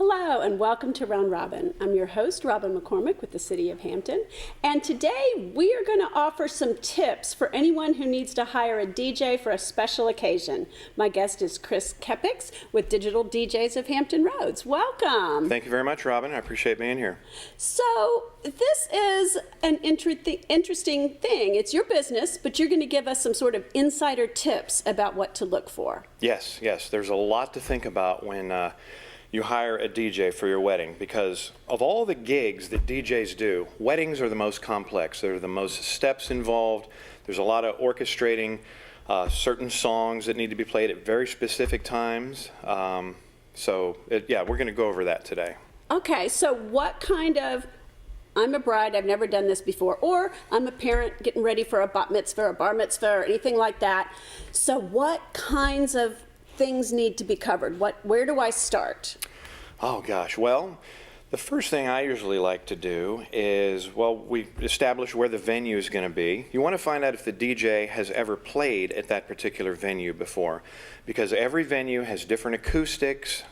Hello and welcome to Round Robin. I'm your host, Robin McCormick with the City of Hampton. And today we are going to offer some tips for anyone who needs to hire a DJ for a special occasion. My guest is Chris Kepics with Digital DJs of Hampton Roads. Welcome. Thank you very much, Robin. I appreciate being here. So this is an interesting thing. It's your business, but you're going to give us some sort of insider tips about what to look for. Yes. There's a lot to think about when you hire a DJ for your wedding, because of all the gigs that DJs do, weddings are the most complex. There are the most steps involved. There's a lot of orchestrating certain songs that need to be played at very specific times. We're going to go over that today. Okay, so what kind of, I'm a bride, I've never done this before, or I'm a parent getting ready for a bat mitzvah or bar mitzvah or anything like that. So what kinds of things need to be covered? Where do I start? Oh gosh, well, the first thing I usually like to do is, we establish where the venue is going to be. You want to find out if the DJ has ever played at that particular venue before, because every venue has different acoustics.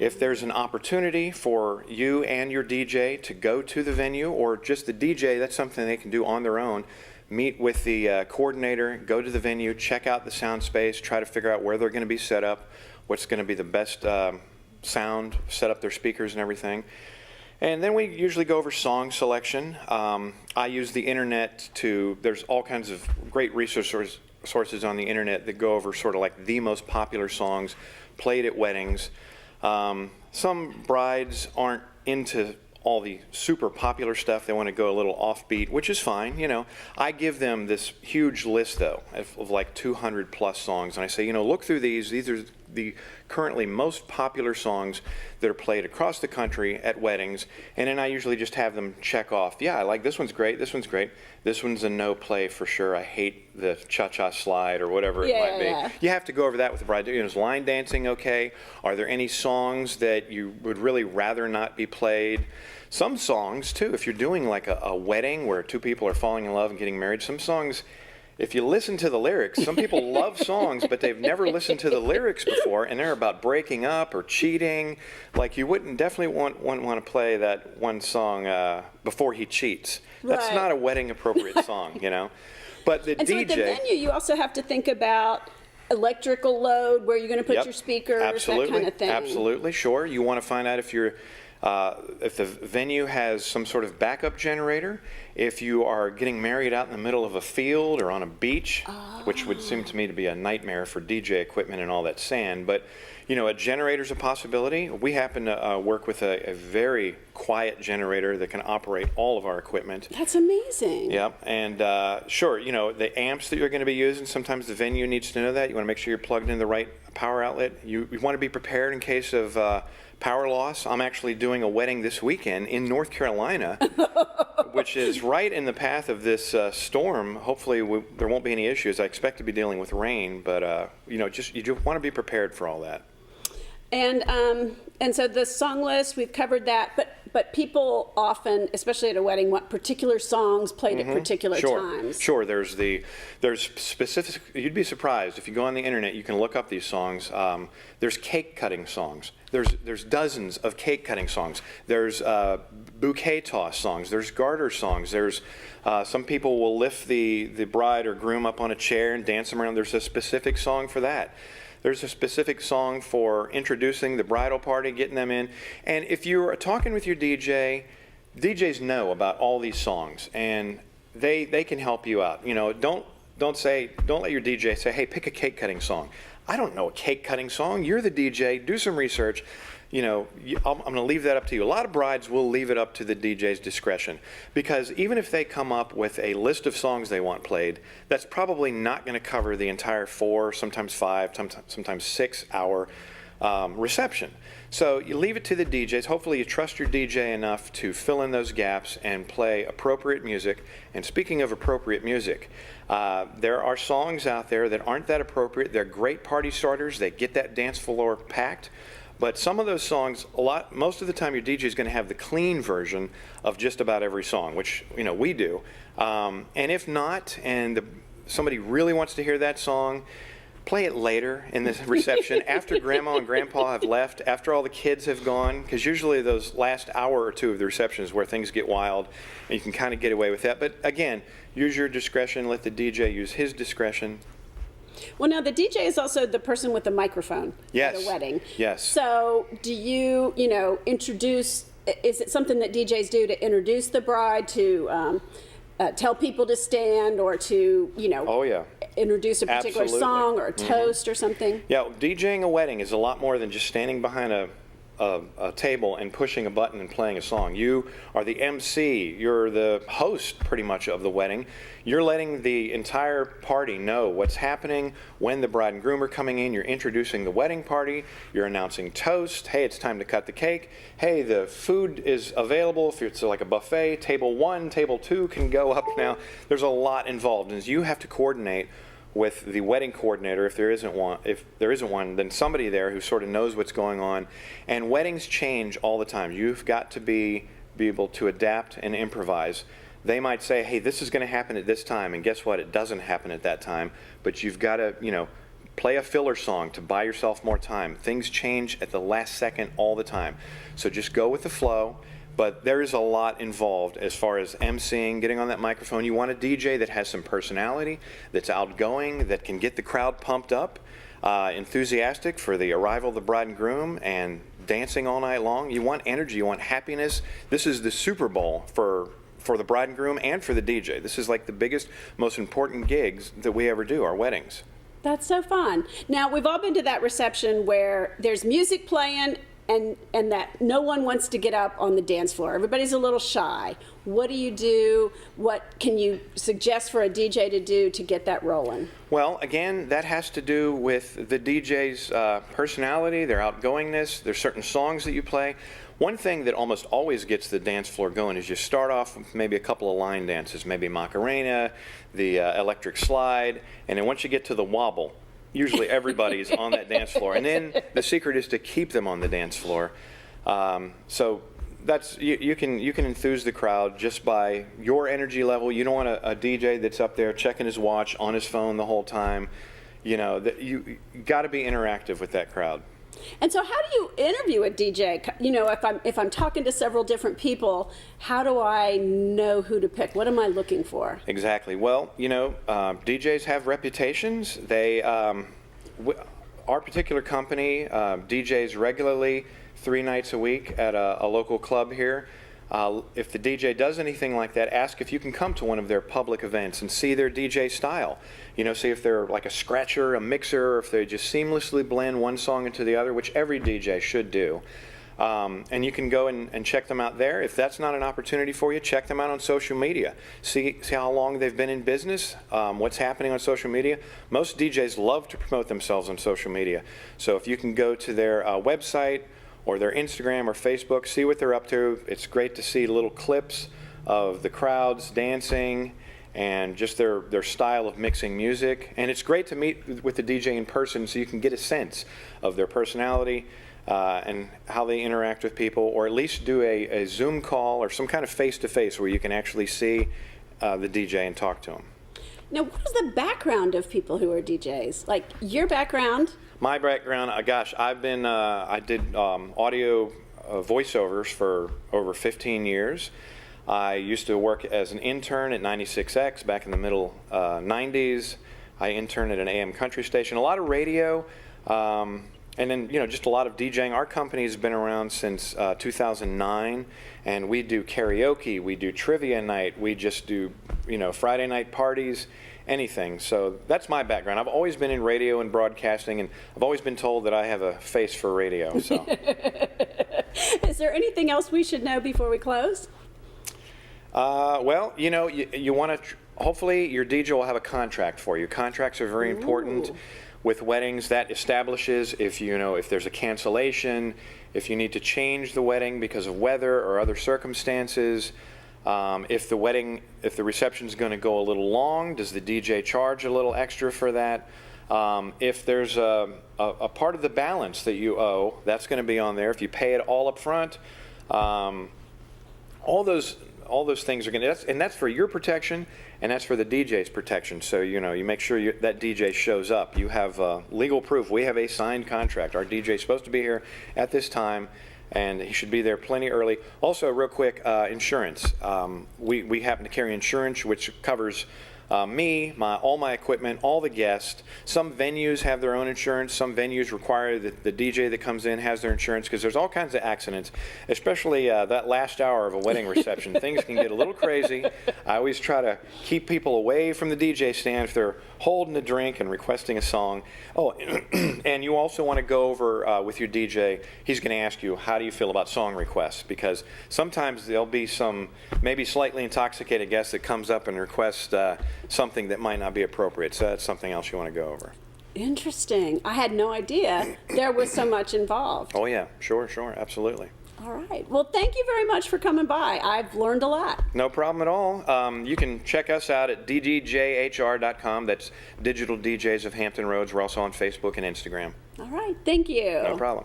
If there's an opportunity for you and your DJ to go to the venue, or just the DJ, that's something they can do on their own. Meet with the coordinator, go to the venue, check out the sound space, try to figure out where they're going to be set up, what's going to be the best sound, set up their speakers and everything. And then we usually go over song selection. I use the internet there's all kinds of great sources on the internet that go over sort of like the most popular songs played at weddings. Some brides aren't into all the super popular stuff. They want to go a little offbeat, which is fine. I give them this huge list though of like 200 plus songs, and I say, look through these. These are the currently most popular songs that are played across the country at weddings, and then I usually just have them check off. Yeah, I like this one's great. This one's great. This one's a no play for sure. I hate the cha-cha slide or whatever it might be. Yeah. You have to go over that with the bride. Is line dancing okay? Are there any songs that you would really rather not be played? Some songs too, if you're doing like a wedding where two people are falling in love and getting married, some songs, if you listen to the lyrics, some people love songs, but they've never listened to the lyrics before, and they're about breaking up or cheating. Like, you wouldn't definitely want to play that one song, Before He Cheats. That's right. Not a wedding appropriate song, But the DJ. So at the venue, you also have to think about electrical load, where you're going to put your speakers, absolutely, that kind of thing. Absolutely, sure. You want to find out if the venue has some sort of backup generator, if you are getting married out in the middle of a field or on a beach, which would seem to me to be a nightmare for DJ equipment and all that sand. But, a generator's a possibility. We happen to work with a very quiet generator that can operate all of our equipment. That's amazing. Yep, and sure, the amps that you're going to be using, sometimes the venue needs to know that. You want to make sure you're plugged in the right power outlet. You want to be prepared in case of power loss. I'm actually doing a wedding this weekend in North Carolina, which is right in the path of this storm. Hopefully there won't be any issues. I expect to be dealing with rain, but you just want to be prepared for all that. And so the song list, we've covered that, but people often, especially at a wedding, want particular songs played at particular times. Sure, there's specific, you'd be surprised if you go on the internet, you can look up these songs. There's cake cutting songs. There's dozens of cake cutting songs. There's bouquet toss songs. There's garter songs. There's some people will lift the bride or groom up on a chair and dance them around. There's a specific song for that. There's a specific song for introducing the bridal party, getting them in. And if you're talking with your DJ, DJs know about all these songs, and they can help you out. Don't let your DJ say, hey, pick a cake cutting song. I don't know a cake cutting song. You're the DJ. Do some research. I'm going to leave that up to you. A lot of brides will leave it up to the DJ's discretion, because even if they come up with a list of songs they want played, that's probably not going to cover the entire 4, sometimes 5, sometimes 6 hour reception. So you leave it to the DJs. Hopefully you trust your DJ enough to fill in those gaps and play appropriate music. And speaking of appropriate music, there are songs out there that aren't that appropriate. They're great party starters. They get that dance floor packed. But some of those songs, most of the time your DJ is going to have the clean version of just about every song, which we do. And if not, and somebody really wants to hear that song, play it later in the reception, after Grandma and Grandpa have left, after all the kids have gone, because usually those last hour or two of the reception is where things get wild, and you can kind of get away with that. But again, use your discretion. Let the DJ use his discretion. Well, now the DJ is also the person with the microphone Yes. at a wedding. Yes. So do you, introduce, is it something that DJs do to introduce the bride, to tell people to stand, or to, Oh, yeah. introduce a particular Absolutely. song or a toast or something? Yeah, DJing a wedding is a lot more than just standing behind a table and pushing a button and playing a song. You are the MC. You're the host, pretty much, of the wedding. You're letting the entire party know what's happening, when the bride and groom are coming in. You're introducing the wedding party. You're announcing toast. Hey, it's time to cut the cake. Hey, the food is available. If it's like a buffet, table 1, table 2 can go up now. There's a lot involved, and you have to coordinate with the wedding coordinator, if there isn't one, then somebody there who sort of knows what's going on. And weddings change all the time. You've got to be able to adapt and improvise. They might say, hey, this is going to happen at this time, and guess what? It doesn't happen at that time. But you've got to, play a filler song to buy yourself more time. Things change at the last second all the time. So just go with the flow. But there is a lot involved as far as emceeing, getting on that microphone. You want a DJ that has some personality, that's outgoing, that can get the crowd pumped up, enthusiastic for the arrival of the bride and groom, and dancing all night long. You want energy, you want happiness. This is the Super Bowl for the bride and groom and for the DJ. This is like the biggest, most important gigs that we ever do, our weddings. That's so fun. Now, we've all been to that reception where there's music playing and that no one wants to get up on the dance floor. Everybody's a little shy. What do you do? What can you suggest for a DJ to do to get that rolling? Well, again, that has to do with the DJ's personality, their outgoingness. There's certain songs that you play. One thing that almost always gets the dance floor going is you start off with maybe a couple of line dances, maybe Macarena, the electric slide, and then once you get to the wobble, usually everybody's on that dance floor. And then the secret is to keep them on the dance floor. So that's you can enthuse the crowd just by your energy level. You don't want a DJ that's up there checking his watch on his phone the whole time. You got to be interactive with that crowd. And so how do you interview a DJ? If I'm talking to several different people, how do I know who to pick? What am I looking for? Exactly. Well, DJs have reputations. They, our particular company DJs regularly 3 nights a week at a local club here. If the DJ does anything like that, ask if you can come to one of their public events and see their DJ style. See if they're like a scratcher, a mixer, or if they just seamlessly blend one song into the other, which every DJ should do. And you can go and check them out there. If that's not an opportunity for you, check them out on social media. See how long they've been in business, what's happening on social media. Most DJs love to promote themselves on social media. So if you can go to their website or their Instagram or Facebook, see what they're up to. It's great to see little clips of the crowds dancing and just their style of mixing music. And it's great to meet with the DJ in person so you can get a sense of their personality and how they interact with people, or at least do a Zoom call or some kind of face-to-face where you can actually see the DJ and talk to them. Now, what is the background of people who are DJs? Like your background? My background, I did audio voiceovers for over 15 years. I used to work as an intern at 96X back in the middle 90s. I interned at an AM country station, a lot of radio, and then just a lot of DJing. Our company's been around since 2009, and we do karaoke, we do trivia night, we just do Friday night parties, anything. So that's my background. I've always been in radio and broadcasting, and I've always been told that I have a face for radio. So, is there anything else we should know before we close? Well, you want to. Hopefully, your DJ will have a contract for you. Contracts are very important with weddings. That establishes if there's a cancellation, if you need to change the wedding because of weather or other circumstances. If the reception is going to go a little long, does the DJ charge a little extra for that? If there's a part of the balance that you owe, that's going to be on there. If you pay it all up front, all those all those things are going to, and that's for your protection, and that's for the DJ's protection. So, you make sure that DJ shows up. You have legal proof. We have a signed contract. Our DJ is supposed to be here at this time, and he should be there plenty early. Also, real quick, insurance. We happen to carry insurance, which covers me, all my equipment, all the guests. Some venues have their own insurance. Some venues require that the DJ that comes in has their insurance, because there's all kinds of accidents, especially that last hour of a wedding reception. Things can get a little crazy. I always try to keep people away from the DJ stand if they're holding a drink and requesting a song. Oh, and you also want to go over with your DJ. He's going to ask you, how do you feel about song requests? Because sometimes there'll be some maybe slightly intoxicated guest that comes up and requests something that might not be appropriate. So that's something else you want to go over. Interesting. I had no idea there was so much involved. Oh yeah, sure, absolutely. All right. Well, thank you very much for coming by. I've learned a lot. No problem at all. You can check us out at ddjhr.com. That's Digital DJs of Hampton Roads. We're also on Facebook and Instagram. All right. Thank you. No problem.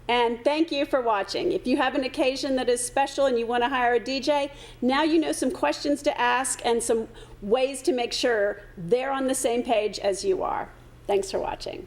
And thank you for watching. If you have an occasion that is special and you want to hire a DJ, now you know some questions to ask and some ways to make sure they're on the same page as you are. Thanks for watching.